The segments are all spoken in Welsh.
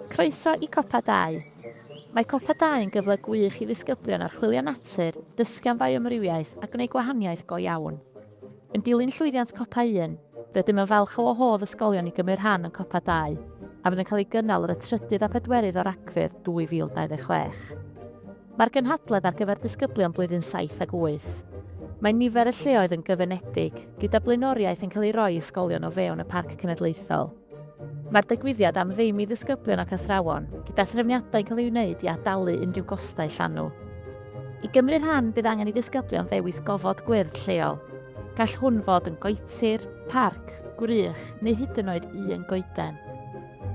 Croeso i COPA2. Mae COPA2 yn gyfle gwych i ddisgyblion archwilio natur, dysgu am bioamrywiaeth a gwneud gwahaniaeth go iawn. Yn dilyn llwyddiant COPA1, rydym yn falch o wahodd ysgolion i gymryd rhan yn COPA2 a fydd yn cael ei gynnal ar y 3 a 4 o Rhagfyr 2026. Mae'r gynhadledd ar gyfer disgyblion blwyddyn 7 ac 8. Mae nifer y lleoedd yn gyfynedig, gyda blaenoriaeth yn cael ei roi i ysgolion o fewn y Parc Cenedlaethol. Mae'r digwyddiad am ddim i ddisgyblion ac athrawon, gyda threfniadau cael ei wneud i adalu unrhyw gostau llanw. I gymryd rhan bydd angen i ddisgyblion ddewis gofod gwyrdd lleol. Gall hwn fod yn goetir, parc, gwrych neu hyd yn oed ieuenctid.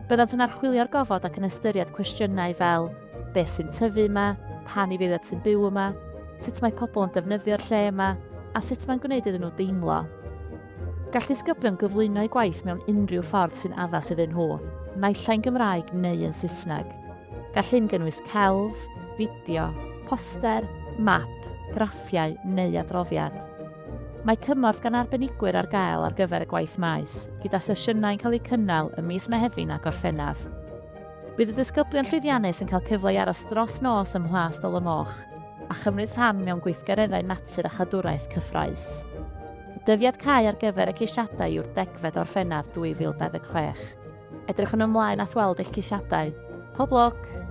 Byddant yn archwilio'r gofod ac yn ystyried cwestiynau fel beth sy'n tyfu yma, pa anifeiliaid sy'n byw yma, sut mae pobl yn defnyddio'r lle yma a sut mae'n gwneud iddyn nhw deimlo. Gall disgyblion gyflwyno eu gwaith mewn unrhyw ffordd sy'n addas iddyn nhw, naill ai'n Gymraeg neu yn Saesneg. Gall hyn gynnwys celf, fideo, poster, map, graffiau neu adroddiad. Mae cymorth gan arbenigwyr ar gael ar gyfer y gwaith maes, gyda sesiynau'n cael eu cynnal ym mis Mehefin a Gorffennaf. Bydd y disgyblion llwyddiannus yn cael cyfle i aros dros nos ym Mhlas Dol y Moch a chymryd rhan mewn gweithgareddau natur a cadwraeth cyffrous. Dyddiad cau ar gyfer y ceisiadau yw'r 10 Orffennaf 2026. Edrychwn ymlaen at weld eich ceisiadau. Pob lwc!